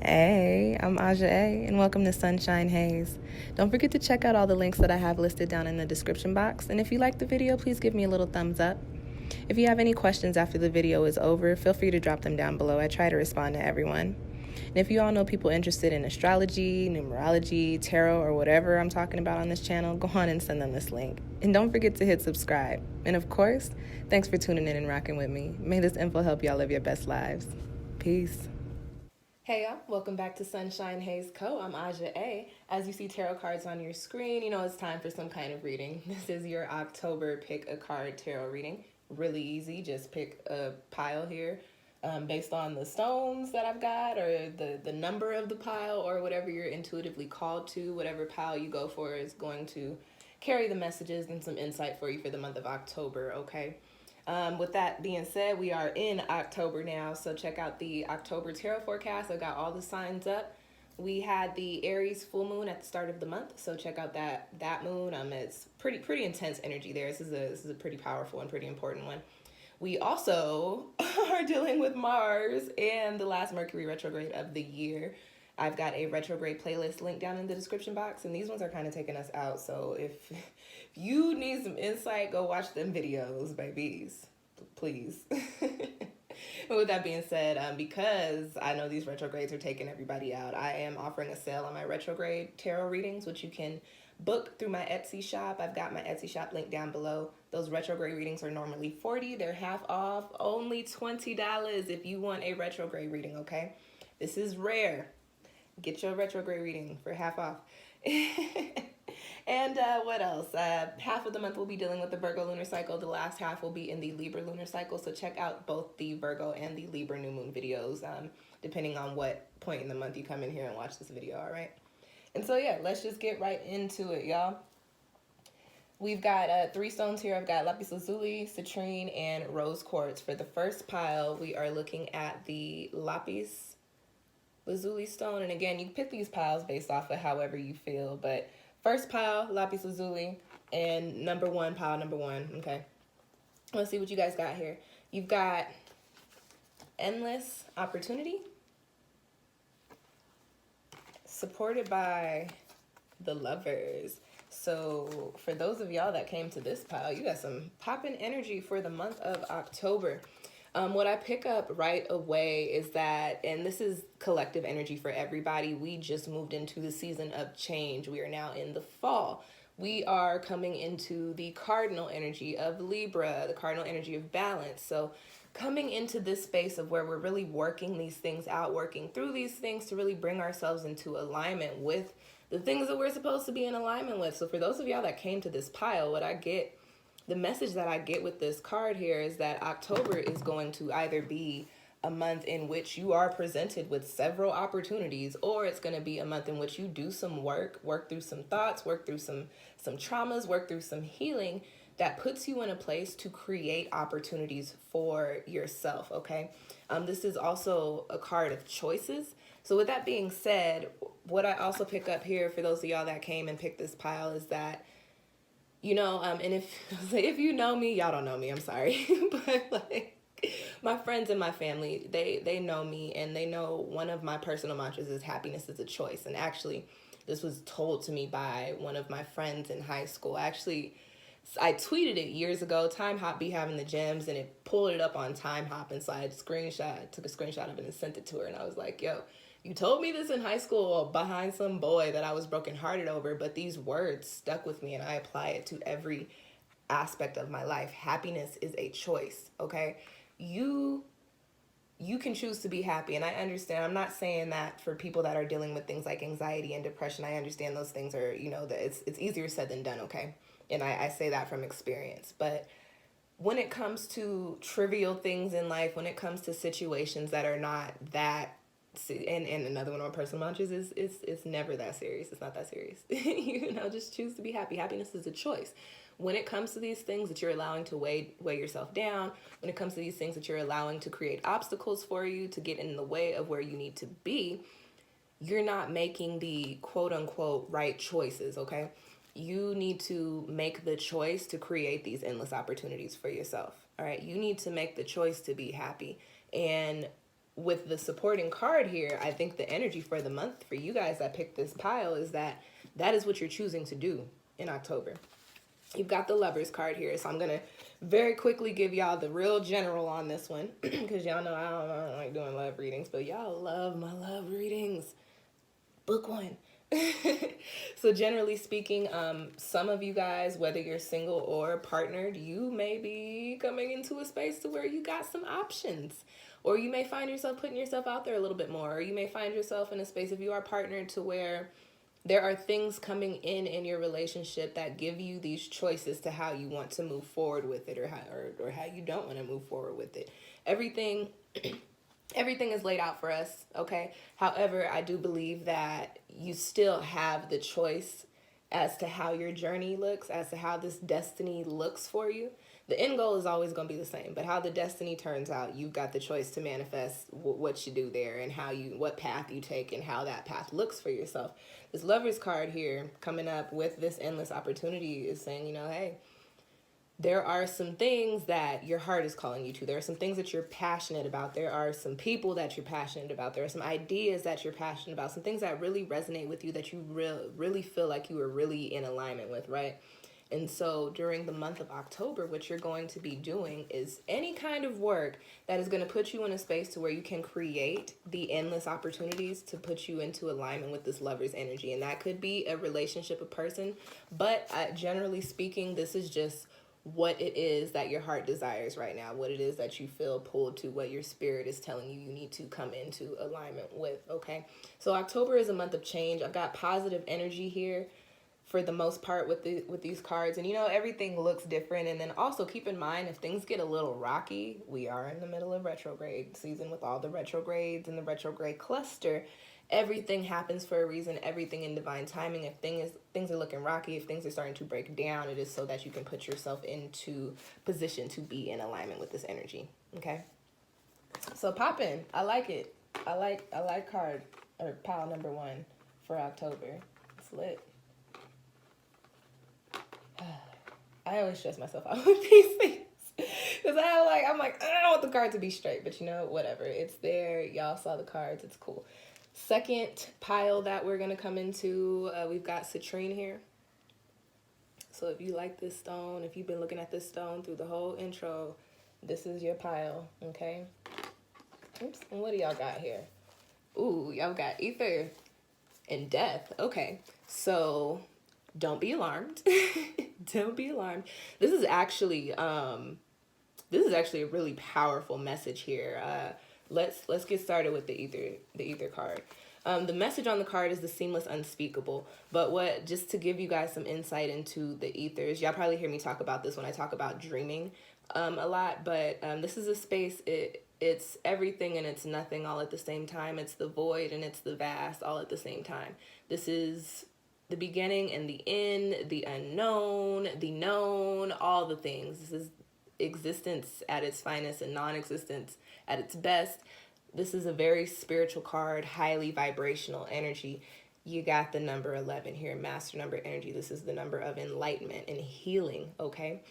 Hey, I'm Aja A, and welcome to Sunshine Haze. Don't forget to check out all the links that I have listed down in the description box, and if you like the video, please give me a little thumbs up. If you have any questions after the video is over, feel free to drop them down below. I try to respond to everyone. And if you all know people interested in astrology, numerology, tarot, or whatever I'm talking about on this channel, go on and send them this link. And don't forget to hit subscribe. And of course, thanks for tuning in and rocking with me. May this info help y'all live your best lives. Peace. Hey y'all, welcome back to SunshinehazeCo. I'm Aja A. As you see tarot cards on your screen, you know it's time for some kind of reading. This is your October pick a card tarot reading. Really easy, just pick a pile here based on the stones that I've got or the number of the pile or whatever you're intuitively called to. Whatever pile you go for is going to carry the messages and some insight for you for the month of October, okay? With that being said, we are in October now, so check out the October tarot forecast. I've got all the signs up. We had the Aries full moon at the start of the month, so check out that moon. It's pretty intense energy there. This is a pretty powerful and pretty important one. We also are dealing with Mars and the last Mercury retrograde of the year. I've got a retrograde playlist linked down in the description box, and these ones are kind of taking us out. So if you need some insight, go watch them videos, babies, please. But with that being said, because I know these retrogrades are taking everybody out, I am offering a sale on my retrograde tarot readings, which you can book through my Etsy shop. I've got my Etsy shop linked down below. Those retrograde readings are normally $40. They're half off, only $20 if you want a retrograde reading, okay? This is rare. Get your retrograde reading for half off. And what else? Half of the month we'll be dealing with the Virgo lunar cycle. The last half will be in the Libra lunar cycle. So check out both the Virgo and the Libra new moon videos, depending on what point in the month you come in here and watch this video, all right? And so, yeah, let's just get right into it, y'all. We've got 3 stones here. I've got Lapis Lazuli, Citrine, and Rose Quartz. For the first pile, we are looking at the Lapis Lazuli stone. And again, you can pick these piles based off of however you feel. But first pile, Lapis Lazuli, and pile number one, okay? Let's see what you guys got here. You've got endless opportunity, supported by the Lovers. So for those of y'all that came to this pile, you got some popping energy for the month of October. What I pick up right away is that, and this is collective energy for everybody, we just moved into the season of change. We are now in the fall. We are coming into the cardinal energy of Libra, the cardinal energy of balance. So coming into this space of where we're really working these things out, working through these things to really bring ourselves into alignment with the things that we're supposed to be in alignment with. So for those of y'all that came to this pile, the message that I get with this card here is that October is going to either be a month in which you are presented with several opportunities, or it's going to be a month in which you do some work through some thoughts, work through some traumas, work through some healing that puts you in a place to create opportunities for yourself, okay? This is also a card of choices. So with that being said, what I also pick up here for those of y'all that came and picked this pile is that, you know, and if you know me, y'all don't know me, I'm sorry. But like my friends and my family, they know me, and they know one of my personal mantras is happiness is a choice. And actually, this was told to me by one of my friends in high school. Actually, I tweeted it years ago. Time Hop be having the gems, and it pulled it up on Time Hop, and so I took a screenshot of it and sent it to her, and I was like, yo, you told me this in high school behind some boy that I was brokenhearted over, but these words stuck with me, and I apply it to every aspect of my life. Happiness is a choice, okay? You can choose to be happy, and I understand. I'm not saying that for people that are dealing with things like anxiety and depression. I understand those things are, you know, that it's easier said than done, okay? And I say that from experience. But when it comes to trivial things in life, when it comes to situations that are not that, and another one of my personal mantras is it's never that serious. It's not that serious. You know, just choose to be happy. Happiness is a choice. When it comes to these things that you're allowing to weigh yourself down, when it comes to these things that you're allowing to create obstacles for you to get in the way of where you need to be, you're not making the quote unquote right choices, okay? You need to make the choice to create these endless opportunities for yourself, all right? You need to make the choice to be happy. And with the supporting card here, I think the energy for the month for you guys that picked this pile is that is what you're choosing to do in October. You've got the Lovers card here, so I'm going to very quickly give y'all the real general on this one, because y'all know I don't like doing love readings, but y'all love my love readings. Book one. So generally speaking, some of you guys, whether you're single or partnered, you may be coming into a space to where you got some options, or you may find yourself putting yourself out there a little bit more, or you may find yourself in a space, if you are partnered, to where there are things coming in your relationship that give you these choices to how you want to move forward with it, or how you don't want to move forward with it. Everything is laid out for us, okay? However, I do believe that you still have the choice as to how your journey looks, as to how this destiny looks for you. The end goal is always going to be the same, but how the destiny turns out, you've got the choice to manifest what you do there, and what path you take, and how that path looks for yourself. This Lover's card here coming up with this endless opportunity is saying, you know, hey, there are some things that your heart is calling you to. There are some things that you're passionate about. There are some people that you're passionate about. There are some ideas that you're passionate about. Some things that really resonate with you, that you really feel like you are really in alignment with, right? And so during the month of October, what you're going to be doing is any kind of work that is going to put you in a space to where you can create the endless opportunities to put you into alignment with this Lover's energy. And that could be a relationship, a person, but generally speaking, this is just what it is that your heart desires right now, what it is that you feel pulled to, what your spirit is telling you need to come into alignment with, okay? So October is a month of change. I've got positive energy here for the most part with these cards, and you know, everything looks different. And then also keep in mind, if things get a little rocky, we are in the middle of retrograde season with all the retrogrades and the retrograde cluster. Everything happens for a reason, everything in divine timing. If things are looking rocky, if things are starting to break down, it is so that you can put yourself into position to be in alignment with this energy, okay? So pop in. I like it. I like card, or pile number 1 for October. It's lit. I always stress myself out with these things, because I'm like, I don't want the card to be straight, but you know, whatever. It's there. Y'all saw the cards. It's cool. Second pile that we're going to come into, we've got Citrine here. So if you like this stone, if you've been looking at this stone through the whole intro, this is your pile, okay? Oops, and what do y'all got here? Ooh, y'all got Ether and Death. Okay, so don't be alarmed. Don't be alarmed. This is actually a really powerful message here. Let's get started with the ether card. The message on the card is the seamless unspeakable. But just to give you guys some insight into the ethers, y'all probably hear me talk about this when I talk about dreaming a lot, but this is a space, it's everything and it's nothing all at the same time. It's the void and it's the vast all at the same time. This is the beginning and the end, the unknown, the known, all the things. This is existence at its finest and non-existence at its best. This is a very spiritual card, highly vibrational energy. You got the number 11 here, master number energy. This is the number of enlightenment and healing, okay?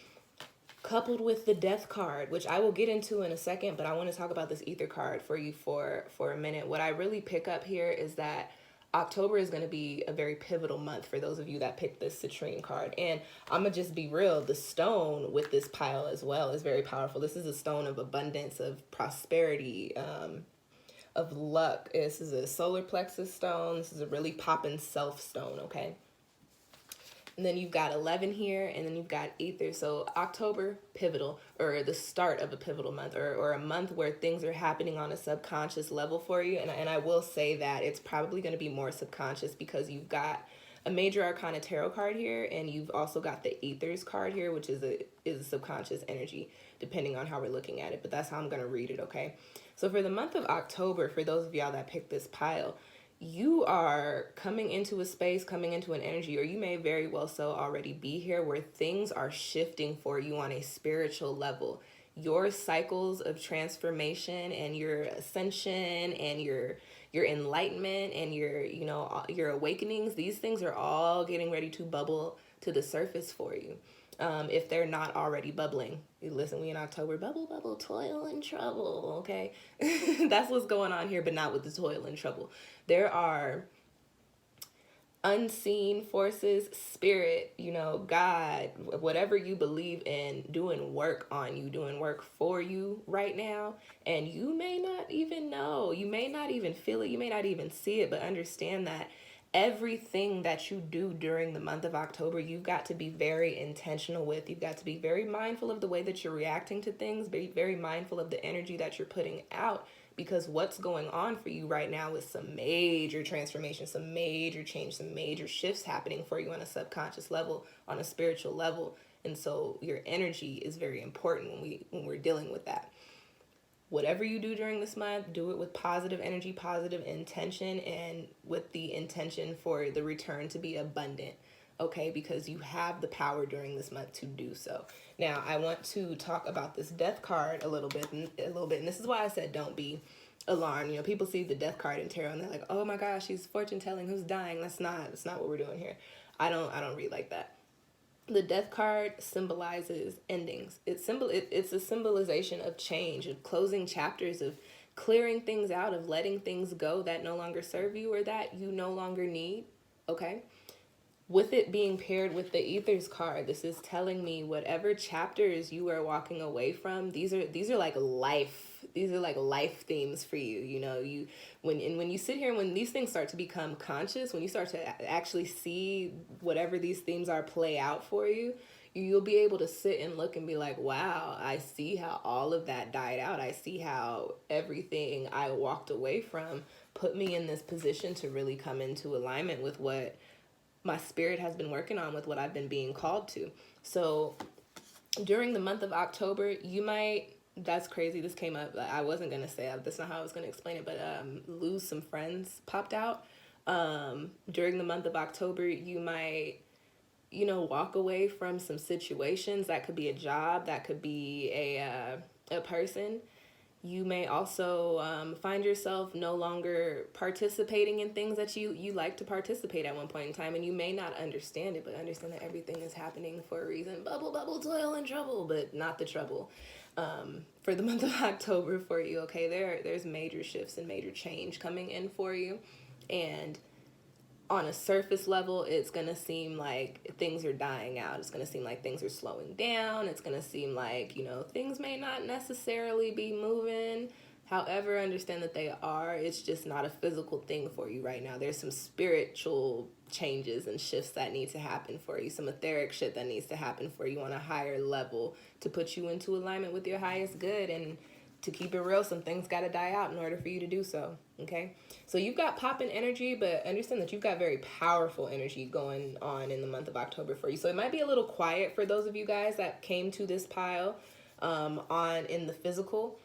Coupled with the Death card, which I will get into in a second, but I want to talk about this ether card for you for a minute. What I really pick up here is that October is going to be a very pivotal month for those of you that picked this Citrine card. And I'm going to just be real. The stone with this pile as well is very powerful. This is a stone of abundance, of prosperity, of luck. This is a solar plexus stone. This is a really poppin' self stone, okay? And then you've got 11 here, and then you've got ether. So October, pivotal, or the start of a pivotal month, or a month where things are happening on a subconscious level for you. And I will say that it's probably going to be more subconscious because you've got a major arcana tarot card here, and you've also got the ethers card here, which is a subconscious energy, depending on how we're looking at it. But that's how I'm going to read it, okay? So for the month of October, for those of y'all that picked this pile, you are coming into a space, coming into an energy, or you may very well so already be here, where things are shifting for you on a spiritual level. Your cycles of transformation and your ascension and your enlightenment and your awakenings, these things are all getting ready to bubble to the surface for you. if they're not already bubbling. Listen, we in October, bubble, bubble, toil and trouble, okay? That's what's going on here, but not with the toil and trouble. There are unseen forces, spirit, you know, God, whatever you believe in, doing work on you, doing work for you right now. And you may not even know, you may not even feel it, you may not even see it, but understand that everything that you do during the month of October, you've got to be very intentional with. You've got to be very mindful of the way that you're reacting to things, be very mindful of the energy that you're putting out, because what's going on for you right now is some major transformation, some major change, some major shifts happening for you on a subconscious level, on a spiritual level. And so your energy is very important when we're dealing with that. Whatever you do during this month, do it with positive energy, positive intention, and with the intention for the return to be abundant, okay? Because you have the power during this month to do so. Now, I want to talk about this death card a little bit, and this is why I said don't be alarmed. You know, people see the death card in tarot and they're like, "Oh my gosh, she's fortune telling who's dying." That's not what we're doing here. I don't read like that. The death card symbolizes endings. It's a symbolization of change, of closing chapters, of clearing things out, of letting things go that no longer serve you or that you no longer need, okay? With it being paired with the Ethers card, this is telling me whatever chapters you are walking away from, these are like life themes for you. You know, when you sit here and when these things start to become conscious, when you start to actually see whatever these themes are play out for you, you'll be able to sit and look and be like, wow, I see how all of that died out. I see how everything I walked away from put me in this position to really come into alignment with what my spirit has been working on, with what I've been being called to. So during the month of October, you might, that's crazy, this came up, I wasn't going to say that, that's not how I was going to explain it, but lose some friends popped out. During the month of October, you might, you know, walk away from some situations. That could be a job, that could be a person. You may also find yourself no longer participating in things that you like to participate at one point in time, and you may not understand it, but understand that everything is happening for a reason. Bubble, bubble, toil and trouble, but not the trouble. For the month of October for you, okay, there's major shifts and major change coming in for you, and on a surface level, it's going to seem like things are dying out. It's going to seem like things are slowing down. It's going to seem like, you know, things may not necessarily be moving. However, understand that they are. It's just not a physical thing for you right now. There's some spiritual changes and shifts that need to happen for you. Some etheric shit that needs to happen for you on a higher level to put you into alignment with your highest good. And to keep it real, some things got to die out in order for you to do so, okay? So you've got popping energy, but understand that you've got very powerful energy going on in the month of October for you. So it might be a little quiet for those of you guys that came to this pile in the physical,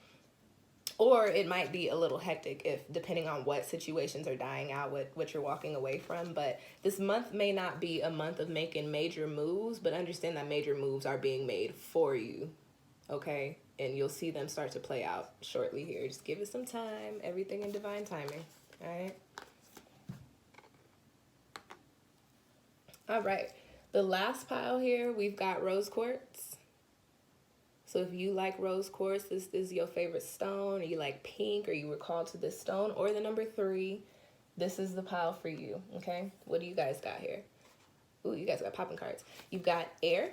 or it might be a little hectic depending on what situations are dying out, what you're walking away from. But this month may not be a month of making major moves, but understand that major moves are being made for you, okay? And you'll see them start to play out shortly here. Just give it some time. Everything in divine timing. All right. All right. The last pile here, we've got rose quartz. So if you like rose quartz, this is your favorite stone, or you like pink, or you were called to this stone, or the number 3, this is the pile for you. Okay. What do you guys got here? Ooh, you guys got popping cards. You've got air.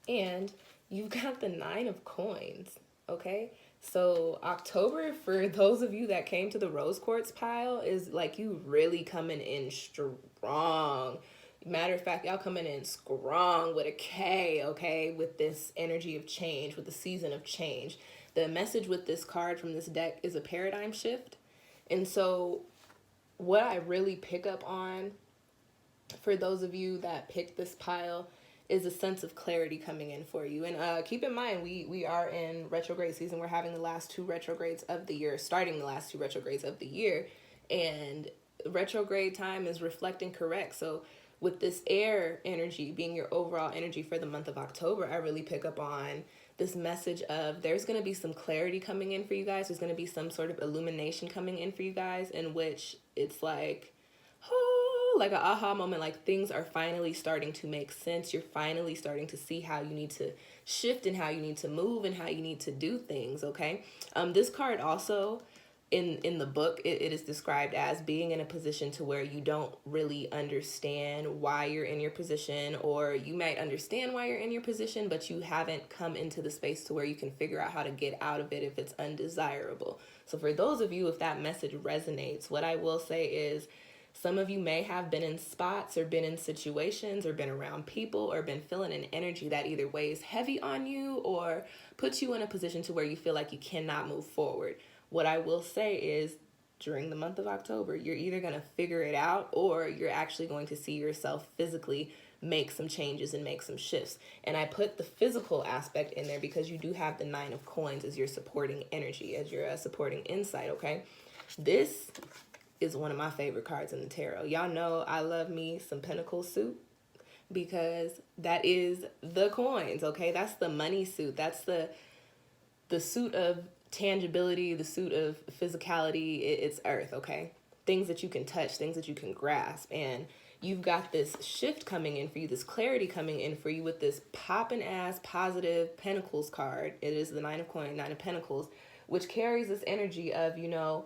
And you've got the 9 of coins, okay? So October, for those of you that came to the rose quartz pile, is like you really coming in strong. Matter of fact, y'all coming in strong with a K, okay? With this energy of change, with the season of change. The message with this card from this deck is a paradigm shift. And so what I really pick up on for those of you that picked this pile is a sense of clarity coming in for you. And keep in mind, we are in retrograde season. We're having the last 2 retrogrades of the year, starting the last 2 retrogrades of the year. And retrograde time is reflecting correct. So with this air energy being your overall energy for the month of October, I really pick up on this message of there's going to be some clarity coming in for you guys. There's going to be some sort of illumination coming in for you guys, in which it's like, like an aha moment, like things are finally starting to make sense. You're finally starting to see how you need to shift and how you need to move and how you need to do things, okay? This card also, in the book, it is described as being in a position to where you don't really understand why you're in your position, or you might understand why you're in your position, but you haven't come into the space to where you can figure out how to get out of it if it's undesirable. So for those of you, if that message resonates, what I will say is some of you may have been in spots or been in situations or been around people or been feeling an energy that either weighs heavy on you or puts you in a position to where you feel like you cannot move forward. What I will say is during the month of October, you're either going to figure it out or you're actually going to see yourself physically make some changes and make some shifts. And I put the physical aspect in there because you do have the 9 of coins as your supporting energy, as your supporting insight, okay? This is one of my favorite cards in the tarot. Y'all know I love me some Pentacle suit because that is the coins, okay? That's the money suit. That's the suit of tangibility, the suit of physicality. It's earth, okay? Things that you can touch, things that you can grasp. And you've got this shift coming in for you, this clarity coming in for you with this poppin' ass positive Pentacles card. It is the 9 of coins, 9 of Pentacles, which carries this energy of, you know,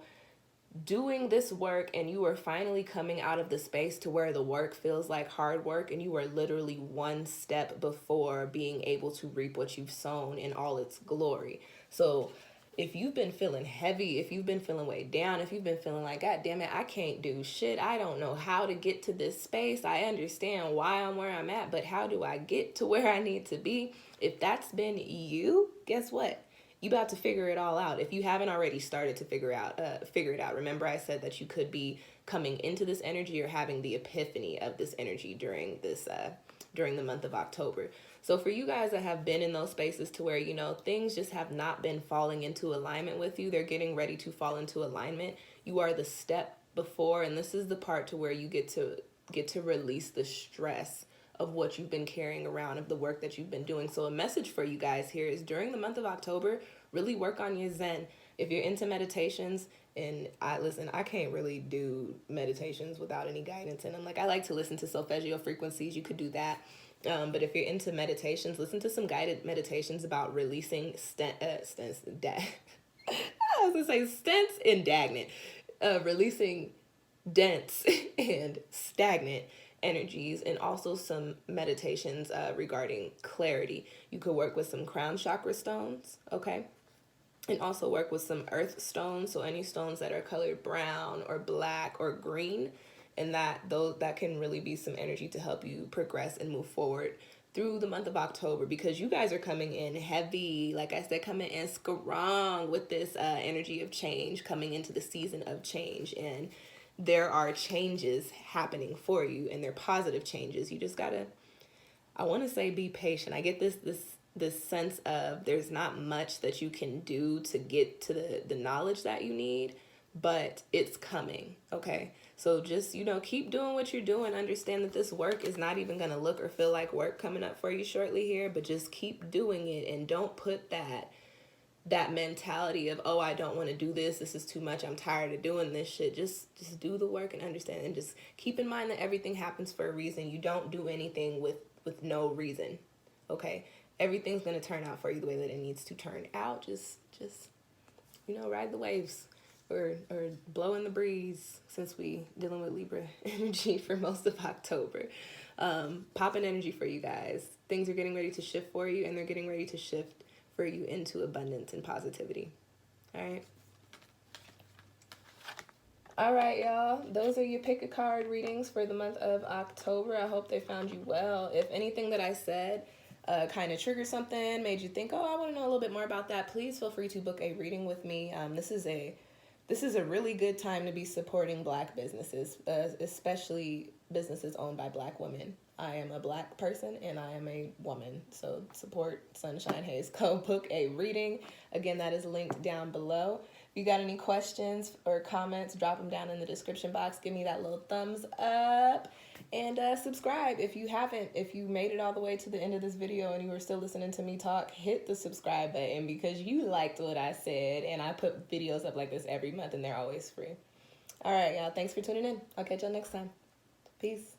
doing this work, and you are finally coming out of the space to where the work feels like hard work, and you are literally one step before being able to reap what you've sown in all its glory. So if you've been feeling heavy, if you've been feeling weighed down, if you've been feeling like, God damn it, I can't do shit, I don't know how to get to this space, I understand why I'm where I'm at, but how do I get to where I need to be? If that's been you, guess what? You about to figure it all out. If you haven't already started to figure it out. Remember I said that you could be coming into this energy or having the epiphany of this energy during the month of October. So for you guys that have been in those spaces to where, you know, things just have not been falling into alignment with you, they're getting ready to fall into alignment. You are the step before, and this is the part to where you get to release the stress of what you've been carrying around, of the work that you've been doing. So a message for you guys here is during the month of October, really work on your Zen. If you're into meditations, and I can't really do meditations without any guidance in them. Like, I like to listen to solfeggio frequencies. You could do that. But if you're into meditations, listen to some guided meditations about releasing stents and stagnant, releasing dense and stagnant energies, and also some meditations regarding clarity. You could work with some crown chakra stones, okay? And also work with some earth stones, so any stones that are colored brown or black or green, and that can really be some energy to help you progress and move forward through the month of October, because you guys are coming in heavy, like I said, coming in strong with this energy of change, coming into the season of change. And there are changes happening for you, and they're positive changes. You just gotta, I want to say, be patient. I get this sense of there's not much that you can do to get to the knowledge that you need, but it's coming, okay? So just, you know, keep doing what you're doing. Understand that this work is not even going to look or feel like work coming up for you shortly here, but just keep doing it, and don't put that mentality of, oh, I don't want to do this, this is too much, I'm tired of doing this shit. Just do the work and understand, and just keep in mind that everything happens for a reason. You don't do anything with no reason, okay? Everything's going to turn out for you the way that it needs to turn out. Just you know, ride the waves or blow in the breeze, since we dealing with Libra energy for most of October. Popping energy for you guys. Things are getting ready to shift for you, and they're getting ready to shift for you into abundance and positivity. All right. All right, y'all. Those are your pick a card readings for the month of October. I hope they found you well. If anything that I said kind of triggered something, made you think, oh, I want to know a little bit more about that, please feel free to book a reading with me. This is a really good time to be supporting Black businesses, especially businesses owned by Black women. I am a Black person and I am a woman, so support SunshinehazeCo. Book a reading. Again, that is linked down below. If you got any questions or comments, drop them down in the description box. Give me that little thumbs up, and subscribe if you haven't. If you made it all the way to the end of this video and you were still listening to me talk, hit the subscribe button, because you liked what I said, and I put videos up like this every month, and they're always free. All right, y'all. Thanks for tuning in. I'll catch y'all next time. Peace.